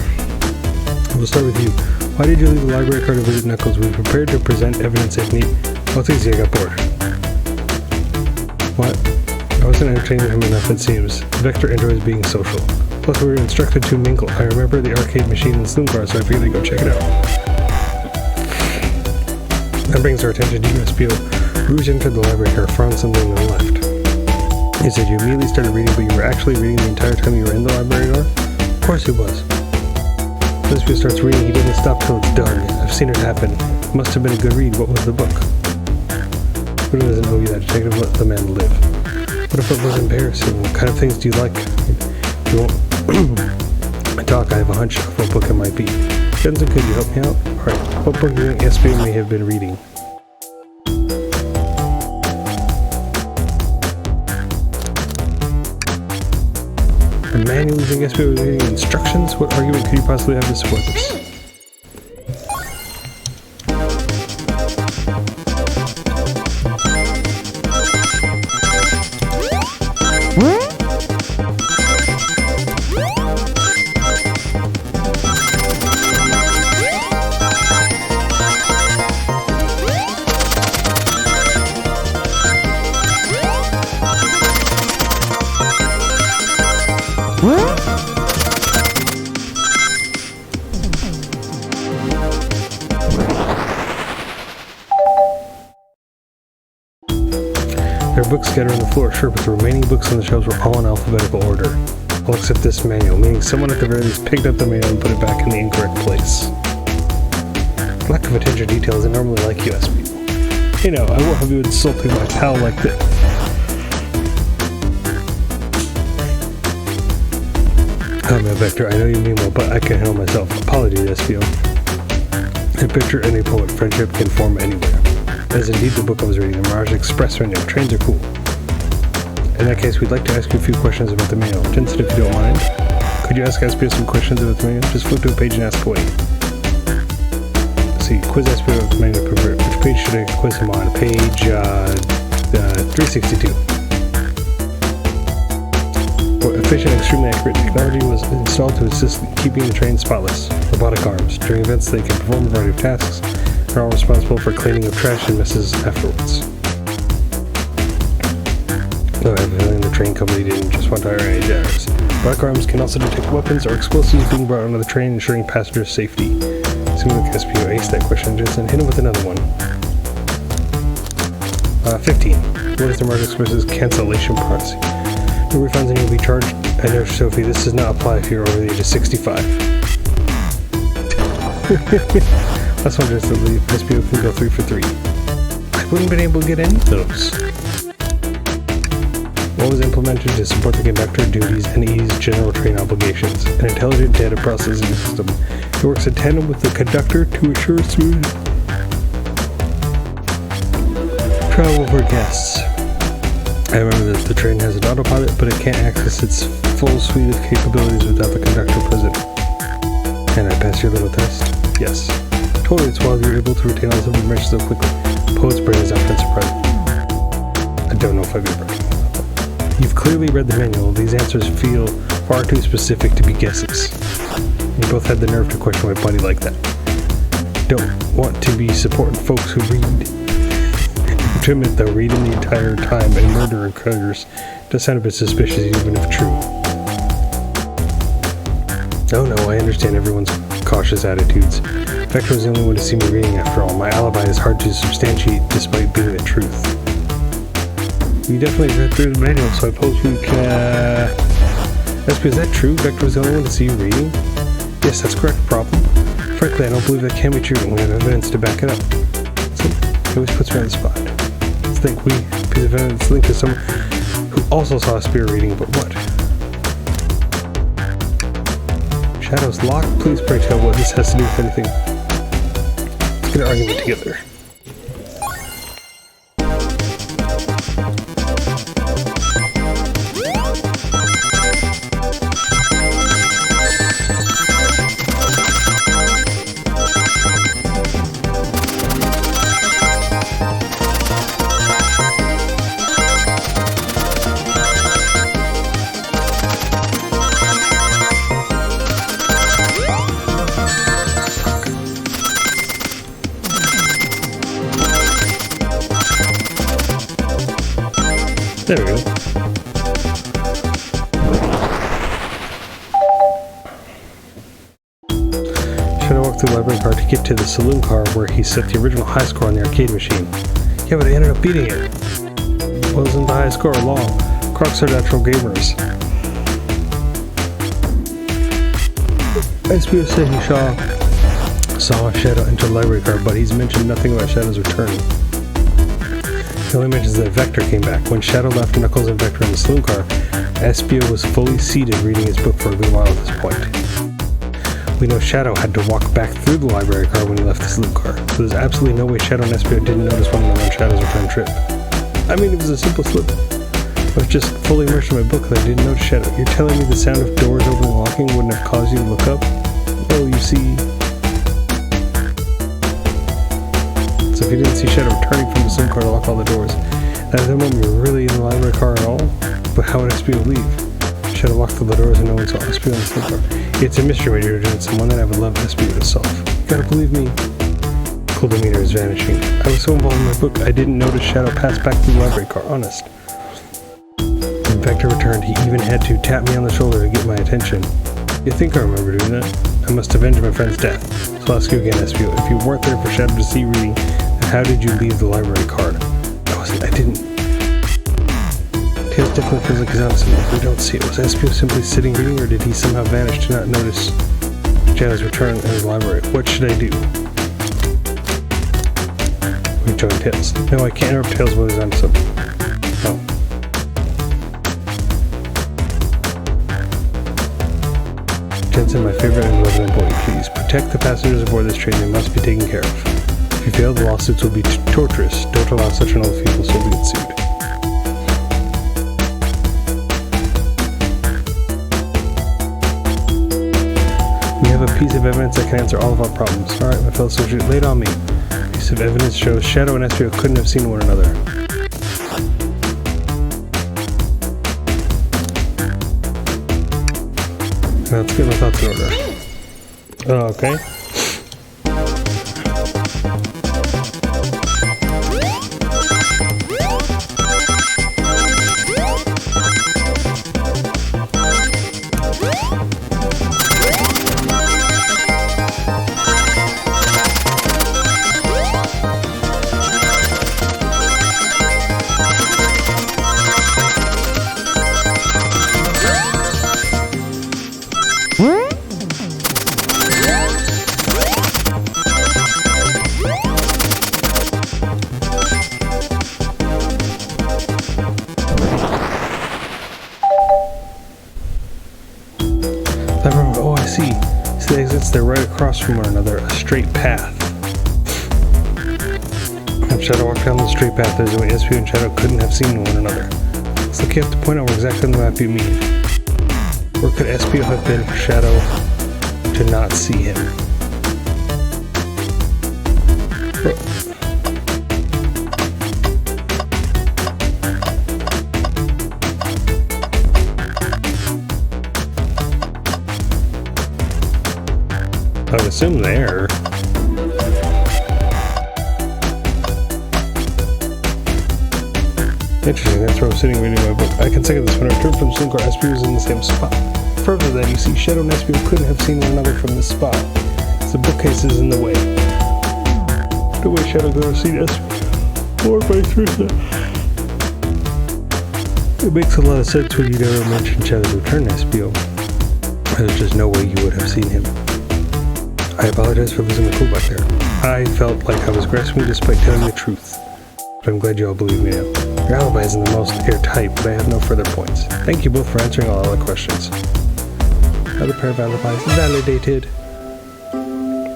We'll start with you. Why did you leave the library car to visit Knuckles? We were prepared to present evidence if need. Oh, it's easy, I got bored. What? I wasn't entertaining him enough, it seems. Vector enjoys being social. Plus, we were instructed to mingle. I remember the arcade machine in the saloon car, so I figured I'd go check it out. That brings our attention to Espio. Rouge entered the library car, found something and then left. He said you immediately started reading, but you were actually reading the entire time you were in the library car? Of course he was. Espio starts reading, he doesn't stop till it's done. I've seen it happen. It must have been a good read. What was the book? Who doesn't owe you that? Detective, let the man live. What if it was embarrassing? What kind of things do you like? You won't talk, I have a hunch of what book it might be. Jensen, could you help me out? Alright, what book do you think Espio may have been reading? A manual you think Espio was reading? Instructions? What argument could you possibly have to support this? There are books scattered on the floor, sure, but the remaining books on the shelves were all in alphabetical order. All except this manual, meaning someone at the very least picked up the manual and put it back in the incorrect place. Lack of attention to detail isn't normally like US people. You know, I won't have you insulting my pal like this. Oh man, Vector, I know you mean well, but I can't handle myself. Apologies, Espio. I picture any poet, friendship can form anywhere. That is indeed the book I was reading, the Mirage Express manual. Trains are cool. In that case, we'd like to ask you a few questions about the manual. Jensen, if you don't mind, could you ask Espio some questions about the manual? Just flip to a page and ask away. Let's see, quiz Espio of the manual. Which page should I quiz him on? Page 362. Efficient, extremely accurate technology was installed to assist in keeping the train spotless. Robotic arms. During events, they can perform a variety of tasks and are all responsible for cleaning up trash and messes afterwards. Oh, I have a feeling the train company didn't just want to hire any jackers. Robotic arms can also detect weapons or explosives being brought onto the train, ensuring passengers' safety. Seems like Espio aced that question, Jensen. Hit him with another one. 15. What is the Mirage Express's cancellation policy? No refunds and you'll be charged. I know, Sophie, this does not apply if you're over the age of 65. Last one just to leave. Espio can go 3 for 3. I wouldn't have been able to get any of those. What was implemented to support the conductor duties and ease general train obligations? An intelligent data processing system. It works in tandem with the conductor to ensure smooth travel for guests. I remember that the train has an autopilot, but it can't access its full suite of capabilities without the conductor present. Can I pass your little test? Yes. Totally, it's while you're able to retain all the information so quickly. Poet's brain is often surprising. I don't know if I've ever. You've clearly read the manual. These answers feel far too specific to be guesses. You both had the nerve to question my buddy like that. Don't want to be supporting folks who read. To admit though, reading the entire time and murder occurs does sound a bit suspicious even if true. Oh no, I understand everyone's cautious attitudes. Vector was the only one to see me reading after all. My alibi is hard to substantiate despite being the truth. You definitely read through the manual, so I suppose you can... SP, is that true? Vector was the only one to see you reading? Yes, that's correct, problem. Frankly, I don't believe that can be true, and we have evidence to back it up. So, it always puts me on the spot. Let's think piece of evidence linked to someone who also saw a spear reading, but what? Shadow's locked? Please pray tell what this has to do with anything. Let's get an argument together. There we go. Shadow walked through the library car to get to the saloon car where he set the original high score on the arcade machine. Yeah, but he ended up beating it. Wasn't the high score long? Crocs are natural gamers. SPO said he saw Shadow enter the library car, but he's mentioned nothing about Shadow's return. He only mentions that Vector came back. When Shadow left Knuckles and Vector in the saloon car, Espio was fully seated reading his book for a good while at this point. We know Shadow had to walk back through the library car when he left the saloon car, so there's absolutely no way Shadow and Espio didn't notice one another on Shadow's return trip. I mean, it was a simple slip. I was just fully immersed in my book that I didn't notice Shadow. You're telling me the sound of doors opening and locking wouldn't have caused you to look up? Oh, you see... So if you didn't see Shadow returning from the saloon car to lock all the doors, at that moment you were really in the library car at all? But how would Espio leave? Shadow locked all the doors and no one saw Espio in the saloon car. It's a mystery, my dear agent, and one that I would love Espio to solve. You gotta believe me. Cool demeanor is vanishing. I was so involved in my book, I didn't notice Shadow pass back through the library car, honest. When Vector returned, he even had to tap me on the shoulder to get my attention. You think I remember doing that? I must avenge my friend's death. So I'll ask you again, Espio, if you weren't there for Shadow to see reading, how did you leave the library card? I didn't. Tails definitely feels like he's on something. We don't see it. Was Espio simply sitting reading, or did he somehow vanish to not notice Shadow's return in the library? What should I do? We join Tails. No, I can't interrupt Tails while he's on something. Oh. Jensen, my favorite and beloved employee, please protect the passengers aboard this train. They must be taken care of. If you fail, the lawsuits will be torturous. Don't allow such an old feeble soul to get sued. We have a piece of evidence that can answer all of our problems. Alright, my fellow associate, lay it on me. A piece of evidence shows Shadow and Espio couldn't have seen one another. Now let's get my thoughts in order. Okay. Oh, I see. So the exits, they're right across from one another, a straight path. If Shadow walked down the straight path, there's a way Espio and Shadow couldn't have seen one another. So you have to point out where exactly on the map you mean. Where could Espio have been for Shadow to not see him? assume there. Interesting, that's where I'm sitting reading my book. I can second this. When I returned from Sunkar, Espio was in the same spot. Further than you see, Shadow and Espio couldn't have seen one another from this spot. The bookcase is in the way. The way Shadow could have seen Espio, or vice versa. It makes a lot of sense when you never mention Shadow's return, Espio. There's just no way you would have seen him. I apologize for losing the cool back there. I felt like I was grasping despite telling the truth. But I'm glad you all believe me now. Your alibi isn't the most airtight, but I have no further points. Thank you both for answering all the questions. Another pair of alibis validated.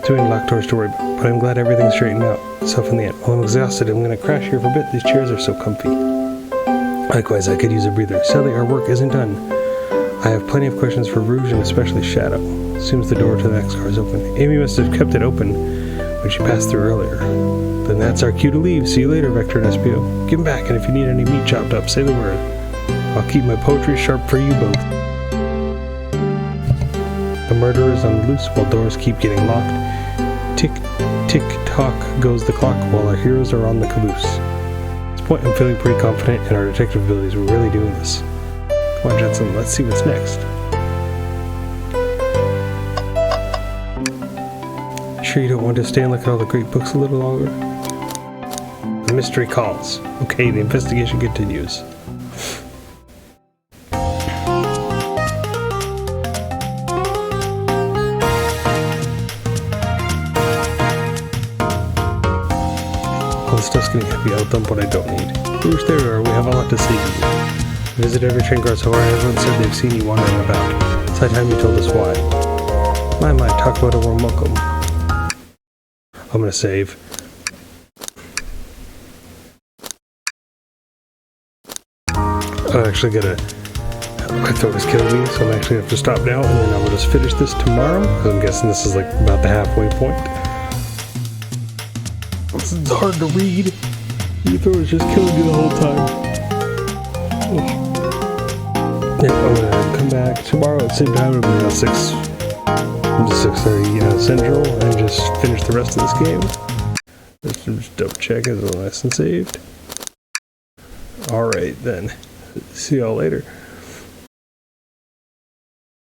Too many locked doors to worry about, but I'm glad everything straightened out itself in the end. While I'm exhausted, I'm going to crash here for a bit. These chairs are so comfy. Likewise, I could use a breather. Sadly, our work isn't done. I have plenty of questions for Rouge and especially Shadow. Seems the door to the next car is open. Amy must have kept it open when she passed through earlier. Then that's our cue to leave. See you later, Vector and Espio. Give 'em back, and if you need any meat chopped up, say the word. I'll keep my poetry sharp for you both. The murderer is on the loose while doors keep getting locked. Tick, tick, tock goes the clock while our heroes are on the caboose. At this point, I'm feeling pretty confident in our detective abilities. We're really doing this. Come on, Jensen, let's see what's next. Sure you don't want to stay and look at all the great books a little longer? The mystery calls. Okay, the investigation continues. All this stuff's getting heavy. I'll dump what I don't need. Bruce, there you are. We have a lot to say to you. Visit every train car so far. Everyone said they've seen you wandering about. It's high time you told us why. My, talk about a warm welcome. I'm gonna save. I actually gotta. My throat is killing me, so I'm actually gonna have to stop now, and then I'll just finish this tomorrow. Because I'm guessing this is like about the halfway point. This is hard to read. Your throat is just killing me the whole time. Yeah, I'm gonna come back tomorrow at the same time. It'll be about 6:30 Central, and just finish the rest of this game. Just double check is all nice and saved. Alright then. See y'all later.